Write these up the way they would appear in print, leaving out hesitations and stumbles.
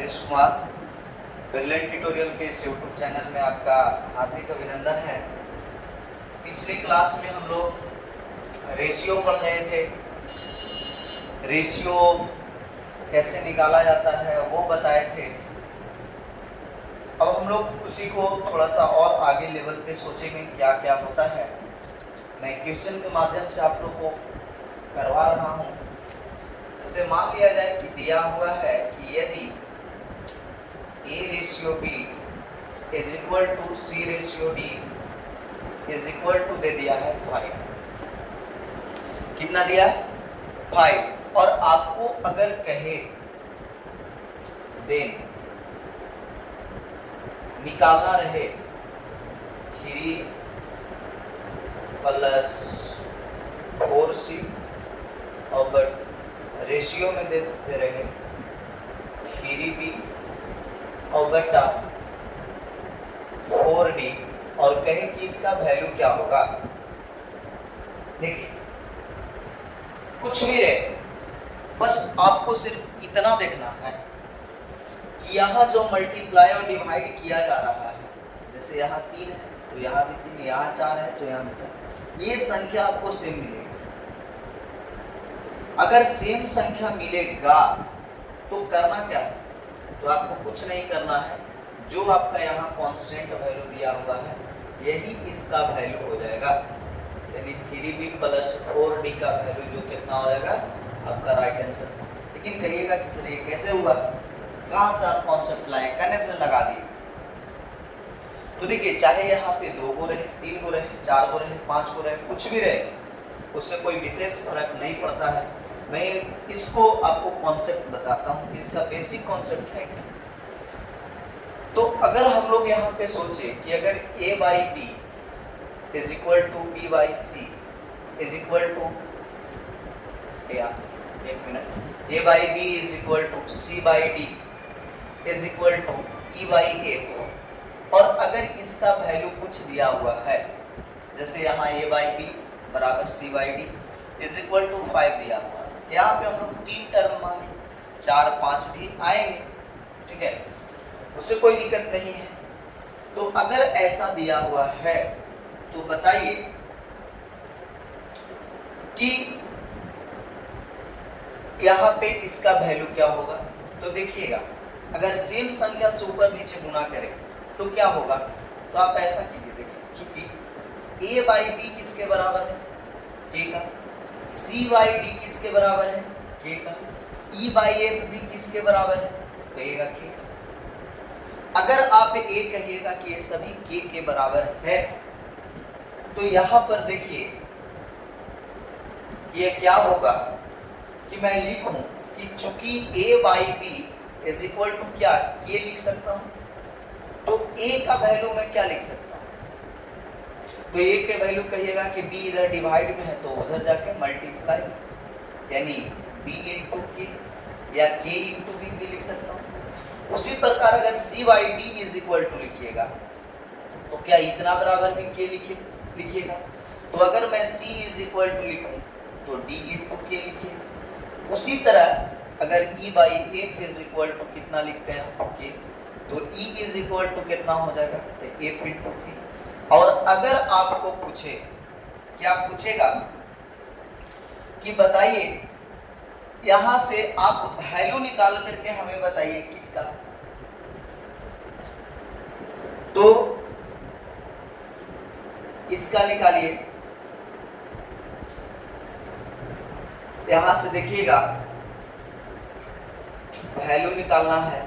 Naresh Kumar brilliant tutorial के इस YouTube channel में आपका हार्दिक अभिनंदन है। पिछले क्लास में हम लोग रेशियो पढ़ रहे थे। रेशियो कैसे निकाला जाता है वो बताए थे। अब हम लोग उसी को थोड़ा सा और आगे लेवल पे सोचेंगे क्या क्या होता है। मैं क्वेश्चन के माध्यम से आप लोग को करवा रहा हूँ। इससे मान लिया जाए कि दिया हुआ है कि यदि A ratio B is equal to C ratio D is equal to दे दिया है 5। कितना दिया? 5। और आपको अगर कहे देन निकालना रहे 3 प्लस 4C और बट रेशियो में दे रहे 3B और बटा 4D और कहें कि इसका वैल्यू क्या होगा। देखिए कुछ भी रहे, बस आपको सिर्फ इतना देखना है कि यहाँ जो मल्टीप्लाई और डिवाइड किया जा रहा है, जैसे यहाँ 3 है तो यहाँ भी 3, यहाँ 4 है तो यहाँ भी 4, ये संख्या आपको सेम मिलेगी। अगर सेम संख्या मिलेगा तो करना क्या है, तो आपको कुछ नहीं करना है। जो आपका यहाँ कांस्टेंट वैल्यू दिया हुआ है यही इसका वैल्यू हो जाएगा, यानी 3B प्लस 4D का वैल्यू जो कितना हो जाएगा आपका राइट आंसर। लेकिन कहिएगा कि सर ये कैसे हुआ, कहाँ से आप कॉन्सेप्ट लाए, कनेक्शन लगा दिए। तो देखिए चाहे यहाँ पे 2 गो रहे, 3 गो रहे, 4 गो रहे, 5 गो रहे, कुछ भी रहे, उससे कोई विशेष फर्क नहीं पड़ता है। मैं इसको आपको कॉन्सेप्ट बताता हूँ, इसका बेसिक कॉन्सेप्ट है क्या। तो अगर हम लोग यहाँ पे सोचे कि अगर A by B is equal to B by C is equal to A by B is equal to C by D is equal to E by A, और अगर इसका वैल्यू कुछ दिया हुआ है, जैसे यहाँ A बाई B बराबर C by D is equal to 5 दिया हुआ है। यहाँ पे हम लोग 3 टर्म माने, 4 5 भी आएंगे, ठीक है, उससे कोई दिक्कत नहीं है। तो अगर ऐसा दिया हुआ है तो बताइए कि यहाँ पे इसका वैल्यू क्या होगा। तो देखिएगा अगर सेम संख्या से ऊपर नीचे गुना करें तो क्या होगा, तो आप ऐसा कीजिए। देखिए चूंकि A बाई B किसके बराबर है, K का, C बाई D किसके बराबर है, K का, E बाई F भी किसके बराबर है, कहिएगा K का। अगर आप A कहिएगा कि ये सभी K के बराबर है, तो यहाँ पर देखिए ये क्या होगा कि मैं लिखूं कि चूंकि A by B is equal to क्या, K लिख सकता हूं, तो A का वैल्यू मैं क्या लिख सकता हूं, तो A के वैल्यू कहिएगा कि B इधर डिवाइड में है तो उधर जाके मल्टीप्लाई, यानी B इंटू K या K इंटू B भी लिख सकता हूँ। उसी प्रकार अगर C by D is equal to लिखिएगा तो क्या इतना बराबर भी K लिखिएगा। तो अगर मैं C इज इक्वल टू लिखूं तो D इंटू K लिखिए। उसी तरह अगर E by F is equal to कितना लिखते हैं K, तो E इज इक्वल टू कितना हो जाएगा, तो F इंटू K। और अगर आपको पूछे, क्या पूछेगा कि बताइए यहां से आप वैल्यू निकाल करके हमें बताइए किसका, तो इसका निकालिए। यहां से देखिएगा वैल्यू निकालना है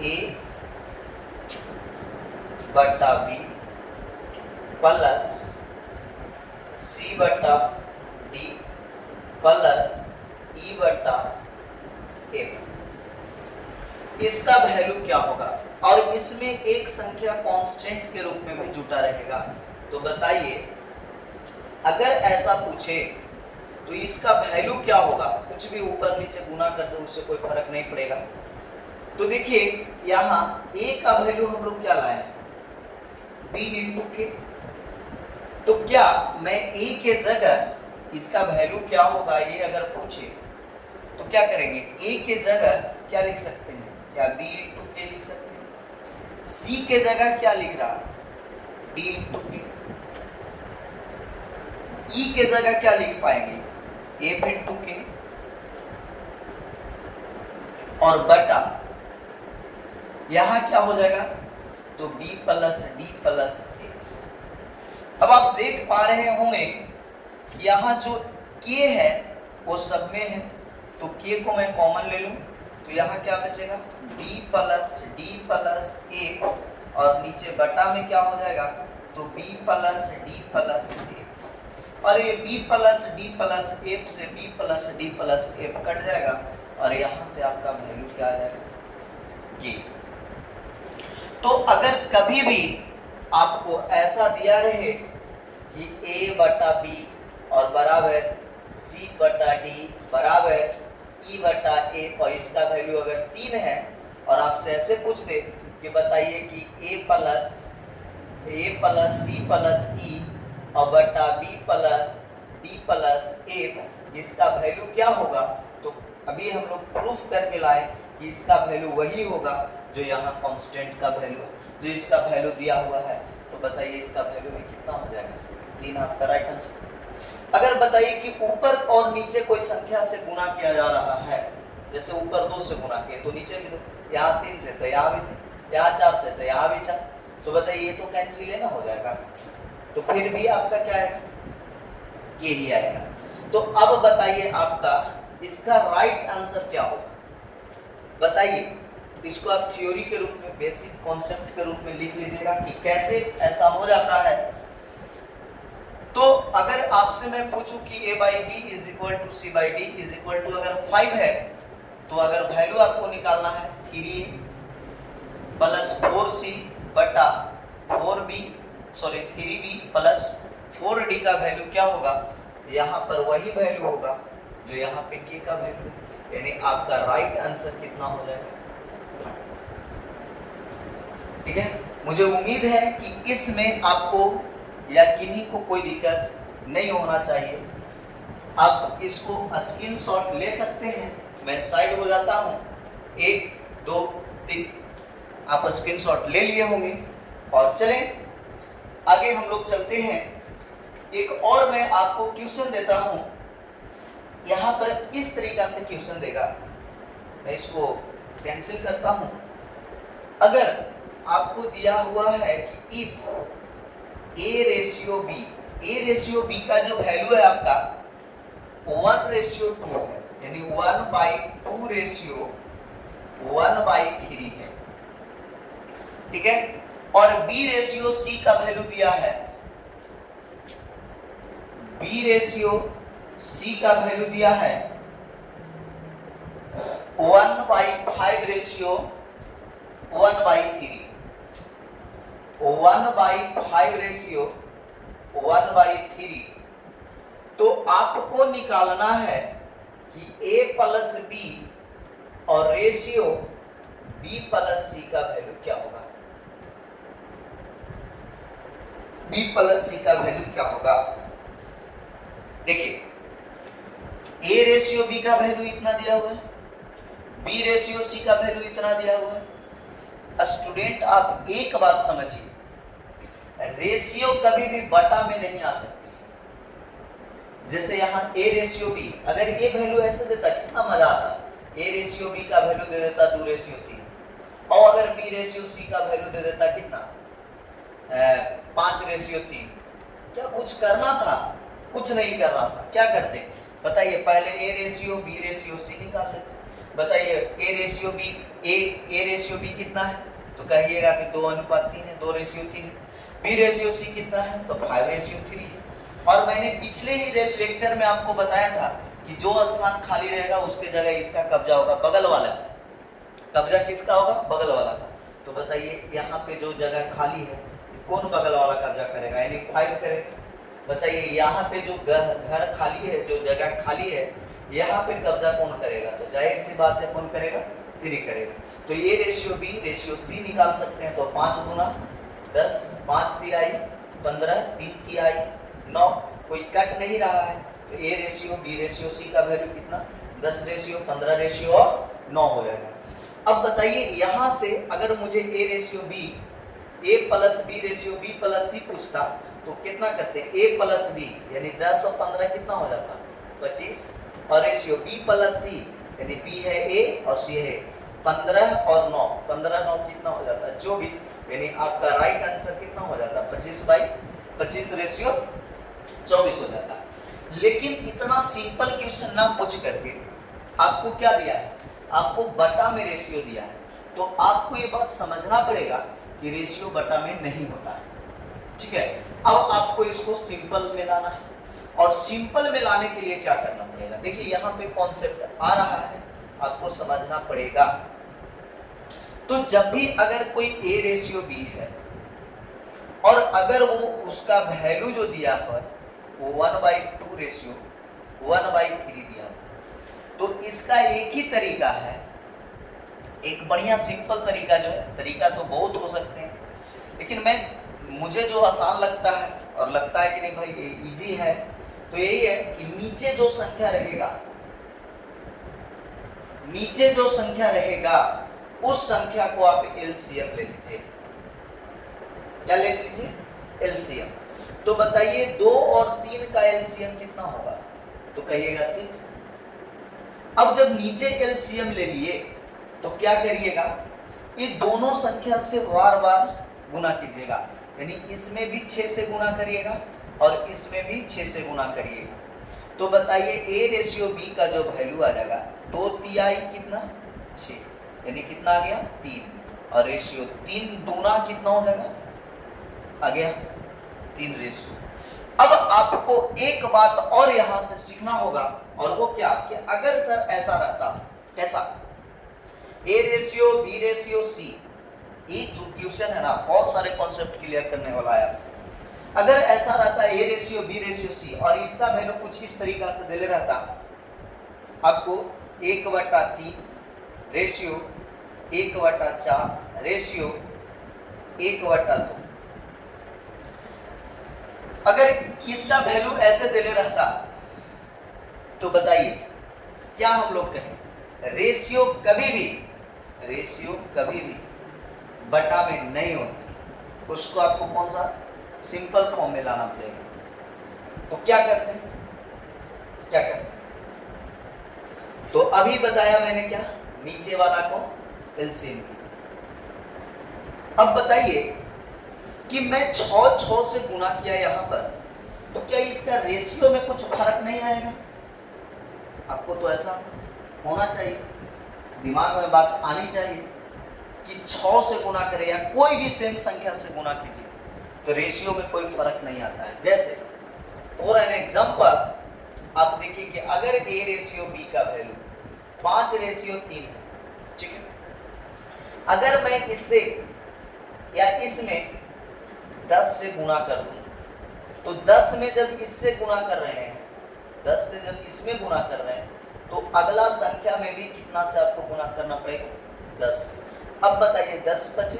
A बटा B प्लस C बटा D प्लस E बटा F। इसका वैल्यू क्या होगा, और इसमें एक संख्या कांस्टेंट के रूप में भी जुटा रहेगा। तो बताइए अगर ऐसा पूछे तो इसका वैल्यू क्या होगा, कुछ भी ऊपर नीचे गुना कर दो उससे कोई फर्क नहीं पड़ेगा। तो देखिए यहाँ A का वैल्यू हम लोग क्या लाए, B इंटू K। तो क्या मैं A के जगह इसका वैल्यू क्या होगा ये अगर पूछे तो क्या करेंगे, A के जगह क्या लिख सकते हैं, क्या b इंटू के लिख सकते हैं। c के जगह क्या लिख रहा, d इंटू के। e के जगह क्या लिख पाएंगे, f इंटू के, और बटा यहां क्या हो जाएगा, तो b plus d plus a। अब आप देख पा रहे होंगे यहां जो k है वो सब में है, तो k को मैं कॉमन ले लूं तो यहाँ क्या बचेगा, b plus d plus a, और नीचे बटा में क्या हो जाएगा, तो b plus d plus a। और ये b plus d plus f से b plus d plus f cut जाएगा, और यहाँ से आपका वैल्यू क्या आ जाएगा, ये। तो अगर कभी भी आपको ऐसा दिया रहे कि a बटा b और बराबर c बटा d बराबर e बटा a, और इसका वैल्यू अगर 3 है, और आपसे ऐसे पूछ दे कि बताइए कि a plus c plus e और बटा b plus d plus f, इसका वैल्यू क्या होगा, तो अभी हम लोग प्रूफ करके लाए कि इसका वैल्यू वही होगा जो यहाँ कांस्टेंट का वैल्यू, जो इसका वैल्यू दिया हुआ है। तो बताइए इसका वैल्यू में कितना हो जाएगा, 3 आपका राइट आंसर। अगर बताइए कि ऊपर और नीचे कोई संख्या से गुणा किया जा रहा है, जैसे ऊपर 2 से गुणा किए तो नीचे भी 2, यहाँ 3 से तो यहाँ भी 3, यहाँ 4 से तो यहाँ भी 4, तो बताइए ये तो कैंसिल है ना, हो जाएगा। तो फिर भी आपका क्या आएगा, ये ही आएगा। तो अब बताइए आपका इसका राइट आंसर क्या होगा, बताइए। इसको आप थ्योरी के रूप में, बेसिक कॉन्सेप्ट के रूप में लिख लीजिएगा कि कैसे ऐसा हो जाता है। तो अगर आपसे मैं पूछूं कि a by B is equal to C by D is equal to अगर 5 है, तो अगर वैल्यू आपको निकालना है 3a प्लस 4c बटा 3b प्लस 4d का वैल्यू क्या होगा, यहाँ पर वही वैल्यू होगा जो यहाँ पे k का वैल्यू, यानी आपका राइट आंसर कितना हो जाएगा। ठीक है, मुझे उम्मीद है कि इसमें आपको या किन्हीं को कोई दिक्कत नहीं होना चाहिए। आप इसको स्क्रीनशॉट ले सकते हैं, मैं साइड हो जाता हूँ, 1 2 3 आप स्क्रीनशॉट ले लिए होंगे। और चलें आगे हम लोग चलते हैं। एक और मैं आपको क्वेश्चन देता हूँ, यहाँ पर इस तरीका से क्वेश्चन देगा, मैं इसको कैंसिल करता हूँ। अगर आपको दिया हुआ है कि इफ a रेशियो b का जो वैल्यू है आपका 1:2 है, यानी 1/2 रेशियो 1/3 है, ठीक है। और b रेशियो c का वैल्यू दिया है, b रेशियो c का वैल्यू दिया है 1/5 रेशियो 1/3, 1/5 रेशियो 1/3। तो आपको निकालना है कि a प्लस b और रेशियो b प्लस c का वैल्यू क्या होगा, b प्लस c का वैल्यू क्या होगा। देखिए a रेशियो b का वैल्यू इतना दिया हुआ है, b रेशियो c का वैल्यू इतना दिया हुआ है। स्टूडेंट आप एक बात समझिए, रेशियो कभी भी बटा में नहीं आ सकती। जैसे यहाँ a रेशियो b, अगर ये वैल्यू ऐसे देता कितना मजा आता, a रेशियो b का वैल्यू दे देता 2:3, और अगर b रेशियो c का वैल्यू दे देता कितना 5:3, क्या कुछ करना था, कुछ नहीं करना था, क्या करते बताइए, पहले a ratio b ratio c निकाल लेते। बताइए a रेशियो b कितना है, तो कहिएगा कि 2:3 है, 2:3 है। b रेशियो c कितना है, तो 5:3 है। और मैंने पिछले ही लेक्चर में आपको बताया था कि जो स्थान खाली रहेगा उसके जगह इसका कब्जा होगा, बगल वाला का कब्जा किसका होगा, बगल वाला का। तो बताइए यहाँ पे जो जगह खाली है कौन बगल वाला कब्जा करेगा, यानी 5 करेगा। बताइए यहाँ पे जो घर खाली है, जो जगह खाली है, यहाँ पे कब्जा कौन करेगा, तो जाहिर सी बात है कौन करेगा, 3 करेगा। तो ये रेशियो b रेशियो c निकाल सकते हैं, तो 5 गुना 10, 5 तिहाई 15, 3 तिहाई 9, कोई कट नहीं रहा है। तो a ratio b ratio c का वैल्यू कितना, 10 रेशियो 15 रेशियो 9 हो जाएगा। अब बताइए यहां से अगर मुझे A ratio B, A plus B ratio B plus C पूछता तो कितना करते हैं, ए प्लस बी यानी 10 और 15 कितना हो जाता, 25, और रेशियो बी प्लस सी यानी बी है ए और सी है 15 और 9, 15 9 कितना हो जाता है 24, यानी आपका राइट आंसर कितना हो जाता है 25/25 रेशियो 24 हो जाता है। लेकिन इतना सिंपल क्वेश्चन ना पूछ करके आपको क्या दिया है, आपको बटा में रेशियो दिया है, तो आपको ये बात समझना पड़ेगा कि रेशियो बटा में नहीं होता है, ठीक है। अब आपको इसको सिंपल में लाना है, और सिंपल में लाने के लिए क्या करना पड़ेगा, देखिए यहाँ पे कॉन्सेप्ट आ रहा है, आपको समझना पड़ेगा। तो जब भी अगर कोई ए रेशियो बी है और अगर वो उसका वैल्यू जो दिया है वो 1/2 रेशियो 1/3 दिया है, तो इसका एक ही तरीका है, एक बढ़िया सिंपल तरीका जो है, तरीका तो बहुत हो सकते हैं, लेकिन मुझे जो आसान लगता है और लगता है कि नहीं भाई ये इजी है, तो यही है कि नीचे जो संख्या रहेगा उस संख्या को आप एलसीएम ले लीजिए। क्या ले लीजिए, एलसीएम। तो बताइए 2 और 3 का एलसीएम कितना होगा, तो कहिएगा 6। अब जब नीचे एलसीएम ले लिए तो क्या करिएगा, ये दोनों संख्या से बार बार गुना कीजिएगा, यानी इसमें भी 6 से गुना करिएगा और इसमें भी 6 से गुना करिएगा। तो बताइए ए रेशियो बी का जो वैल्यू आ जाएगा 2 तिहाई कितना 6, यानी कितना आ गया 3, और रेशियो 3 दूना कितना हो जाएगा आ गया 3 रेशियो। अब आपको एक बात और यहां से सीखना होगा, और वो क्या कि अगर सर ऐसा रहता, कैसा, A ratio B ratio C, एक जो क्वेश्चन है ना बहुत सारे कॉन्सेप्ट क्लियर करने वाला है। अगर ऐसा रहता A ratio B ratio C और इसका वैल्यू कुछ इस तरीका से दे रहता आपको 1/3 रेशियो 1/4 रेशियो 1/2, अगर इसका वैल्यू ऐसे दे रहता तो बताइए क्या हम लोग कहें, रेशियो कभी भी बटा में नहीं होती, उसको आपको कौन सा सिंपल फॉर्म में लाना पड़ेगा। तो क्या करते हैं, तो अभी बताया मैंने क्या, नीचे वाला को एलसीएम की। अब बताइए कि मैं 6 से गुना किया यहां पर, तो क्या इसका रेशियो में कुछ फर्क नहीं आएगा, आपको तो ऐसा होना चाहिए, दिमाग में बात आनी चाहिए कि 6 से गुना करें या कोई भी सेम संख्या से गुना कीजिए तो रेशियो में कोई फर्क नहीं आता है। जैसे फॉर एन एग्जांपल आप देखिए कि अगर ए रेशियो बी का वैल्यू 5/3 है, ठीक है, अगर मैं इससे या इसमें 10 से गुना कर दूं, तो 10 में जब इससे गुना कर रहे हैं, 10 से जब इसमें गुना कर रहे हैं, तो अगला संख्या में भी कितना से आपको गुना करना पड़ेगा 10। अब बताइए 10 बचे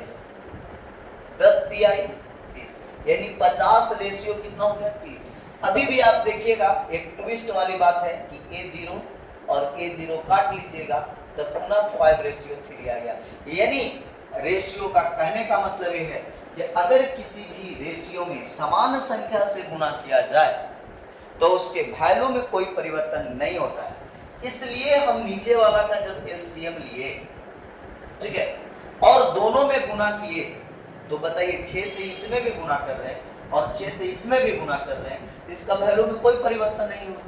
10 तिहाई 30, यानी 50 रेशियो कितना हो गया 3। अभी भी आप देखिएगा एक ट्विस्ट वाली बात है कि A0 और A0 काट लीजिएगा तो पुनः 5/3 आ गया। यानी रेशियो का कहने का मतलब ये है कि अगर किसी भी रेशियो में समान संख्या से गुना किया जाए तो उसके वैल्यू में कोई परिवर्तन नहीं होता है। इसलिए हम नीचे वाला का जब एलसीएम लिए, ठीक है, और दोनों में गुना किए, तो बताइए 6 से इसमें भी गुना कर रहे हैं और 6 से इसमें भी गुना कर रहे हैं, इसका वैल्यू में कोई परिवर्तन नहीं होगा,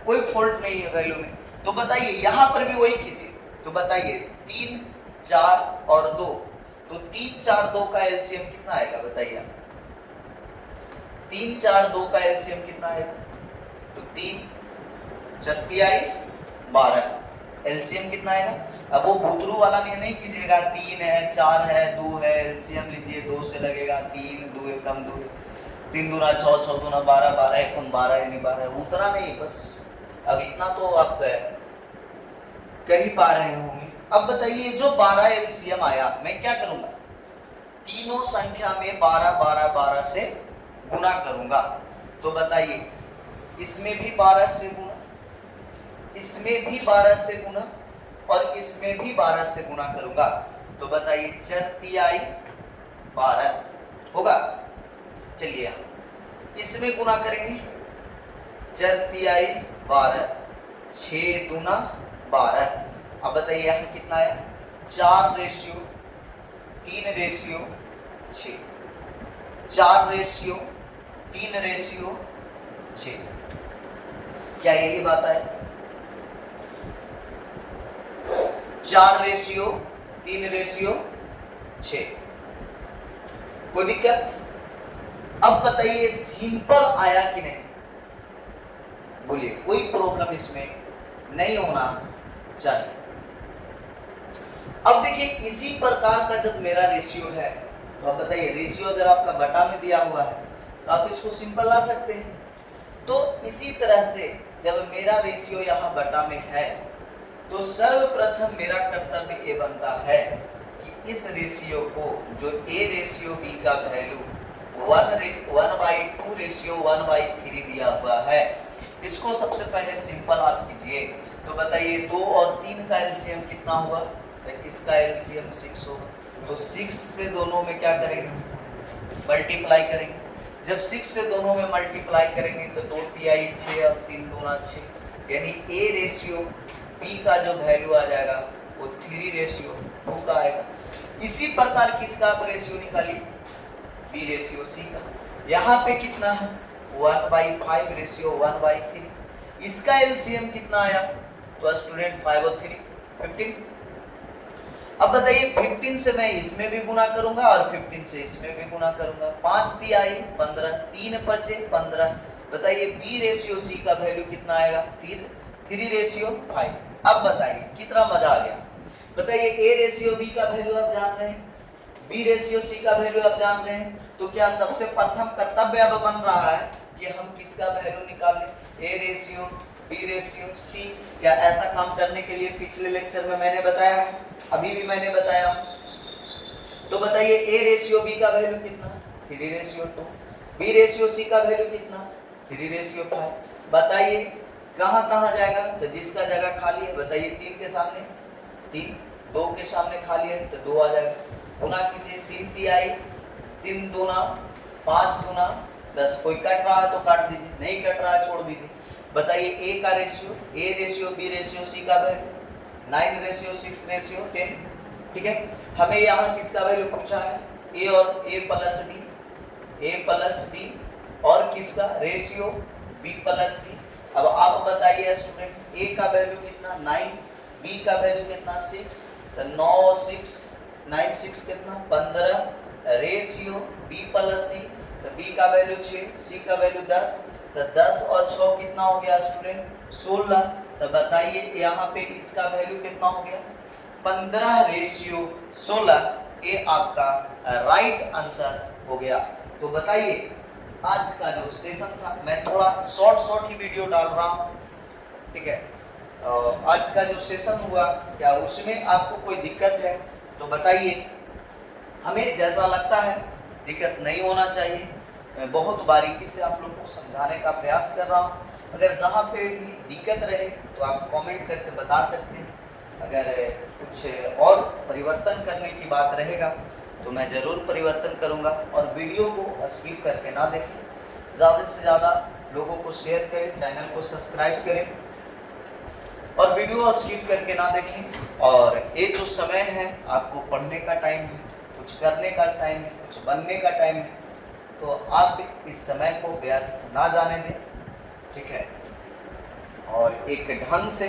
कोई फॉल्ट नहीं है वैल्यू में। तो बताइए यहां पर भी वही कीजिए, तो बताइए 3 4 और 2, तो 3 4 2 का एलसीएम कितना आएगा बताइए, 3 4 2 का एलसीएम कितना आएगा, तो 3 4 12, एलसीएम कितना आएगा। अब वो भूतरू वाला नहीं कीजिएगा, 3 है 4 है 2 है, एलसीएम लीजिए 2 से लगेगा 3 2 एकम 2, 3 दूना 6 6 दूना 12 12 एकम 12 यानी 12, उतना नहीं, बस अब इतना तो आप कर ही पा रहे होंगे। अब बताइए जो 12 एलसीएम आया, मैं क्या करूंगा, तीनों संख्या में 12 12 12 से गुना करूंगा। तो बताइए इसमें भी 12 से गुना, इसमें भी 12 से गुना, और इसमें भी 12 से गुना करूंगा, तो बताइए 4 तिहाई 12 होगा। चलिए इसमें गुना करेंगे, 4 तिहाई 12, 6 दूना 12। अब बताइए यहाँ कितना आया, 4 रेशियो 3 रेशियो 6, 4 रेशियो 3 रेशियो 6, क्या यही बात है? 4 रेशियो 3 रेशियो 6, कोई दिक्कत? अब बताइए सिंपल आया कि नहीं, बोलिए, कोई प्रॉब्लम इसमें नहीं होना चाहिए। अब देखिए इसी प्रकार का जब मेरा रेशियो है, तो आप बताइए रेशियो अगर आपका बटा में दिया हुआ है तो आप इसको सिंपल ला सकते हैं। तो इसी तरह से जब मेरा रेशियो यहाँ बटा में है, तो सर्वप्रथम मेरा कर्तव्य ये बनता है कि इस रेशियो को, जो ए रेशियो बी का वैल्यू 1/2 रेशियो 1/3 दिया हुआ है, इसको सबसे पहले सिंपल आप कीजिए। तो बताइए 2 और 3 का एलसीएम कितना हुआ, तो इसका एलसीएम 6 होगा। तो 6 से दोनों में क्या करेंगे, मल्टीप्लाई करेंगे। जब 6 से दोनों में मल्टीप्लाई करेंगे तो 2 तिहाई 6 और 3 दूना 6, यानी ए रेशियो बी का जो वैल्यू आ जाएगा वो 3 रेशियो 2 का आएगा। इसी प्रकार किसका आप रेशियो निकालिए, बी रेशियो सी का। यहाँ पे कितना है, 1/5 रेशियो 1/3। इसका एलसीएम कितना आया, तो स्टूडेंट 5 और 3 15। अब बताइए 15 से मैं इसमें भी गुना करूंगा और 15 से इसमें भी गुना करूंगा। 5 तिहाई 15, 3 बचे 15। बताइए बी रेशियो सी का वैल्यू कितना आएगा, 3 रेशियो 5। अब बताइए कितना मजा आ गया। बताइए ए रेशियो बी का वैल्यू आप जान रहे हैं, बी रेशियो सी का वैल्यू आप जान रहे हैं, तो क्या सबसे प्रथम कर्तव्य अब बन रहा है कि हम किसका वैल्यू निकालें, A ratio B ratio C. क्या ऐसा काम करने के लिए पिछले लेक्चर में मैंने बताया, अभी भी मैंने बताया। तो बताइए ए रेशियो बी का वैल्यू कितना, 3 रेशियो 2। बी रेशियो सी का वैल्यू कितना, 3 रेशियो 5। बताइए कहाँ कहाँ जाएगा, तो जिसका जगह खाली है, बताइए 3 के सामने 3, 2 के सामने खाली है तो 2 आ जाएगा। गुना कीजिए, 3 तिहाई 3 दूना 5 दूना 10। कोई कट रहा है तो काट दीजिए, नहीं कट रहा है छोड़ दीजिए। बताइए ए का ratio, A ratio B ratio C का वैल्यू 9 रेशियो 6 रेशियो 10। ठीक है, हमें यहाँ किसका वैल्यू पूछा है, ए और ए प्लस बी और किसका रेशियो बी प्लस सी। अब आप बताइए स्टूडेंट ए का वैल्यू कितना 9, बी का वैल्यू कितना 6, तो 9 6 9 6 कितना 15 रेशियो बी प्लस सी। तो बी का वैल्यू 6, सी का वैल्यू 10, तो 10 और 6 कितना हो गया स्टूडेंट 16। तो बताइए यहाँ पे इसका वैल्यू कितना हो गया 15 रेशियो 16। ये आपका राइट आंसर हो गया। तो बताइए आज का जो सेशन था, मैं थोड़ा शॉर्ट ही वीडियो डाल रहा हूँ, ठीक है। आज का जो सेशन हुआ क्या उसमें आपको कोई दिक्कत है तो बताइए। हमें जैसा लगता है दिक्कत नहीं होना चाहिए, मैं बहुत बारीकी से आप लोगों को समझाने का प्रयास कर रहा हूँ। अगर जहाँ पे भी दिक्कत रहे तो आप कमेंट करके बता सकते हैं। अगर कुछ और परिवर्तन करने की बात रहेगा तो मैं ज़रूर परिवर्तन करूँगा। और वीडियो को स्किप करके ना देखें, ज़्यादा से ज़्यादा लोगों को शेयर करें, चैनल को सब्सक्राइब करें और वीडियो स्किप करके ना देखें। और ये जो समय है आपको पढ़ने का टाइम है, कुछ करने का टाइम है, कुछ बनने का टाइम है, तो आप इस समय को व्यर्थ ना जाने दें, ठीक है। और एक ढंग से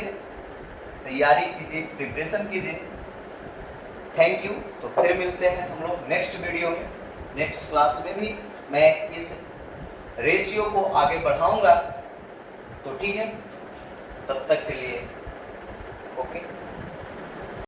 तैयारी कीजिए, प्रिपरेशन कीजिए। Thank you. तो फिर मिलते हैं हम लोग नेक्स्ट वीडियो में, नेक्स्ट क्लास में भी मैं इस रेशियो को आगे बढ़ाऊंगा। तो ठीक है, तब तक के लिए ओके।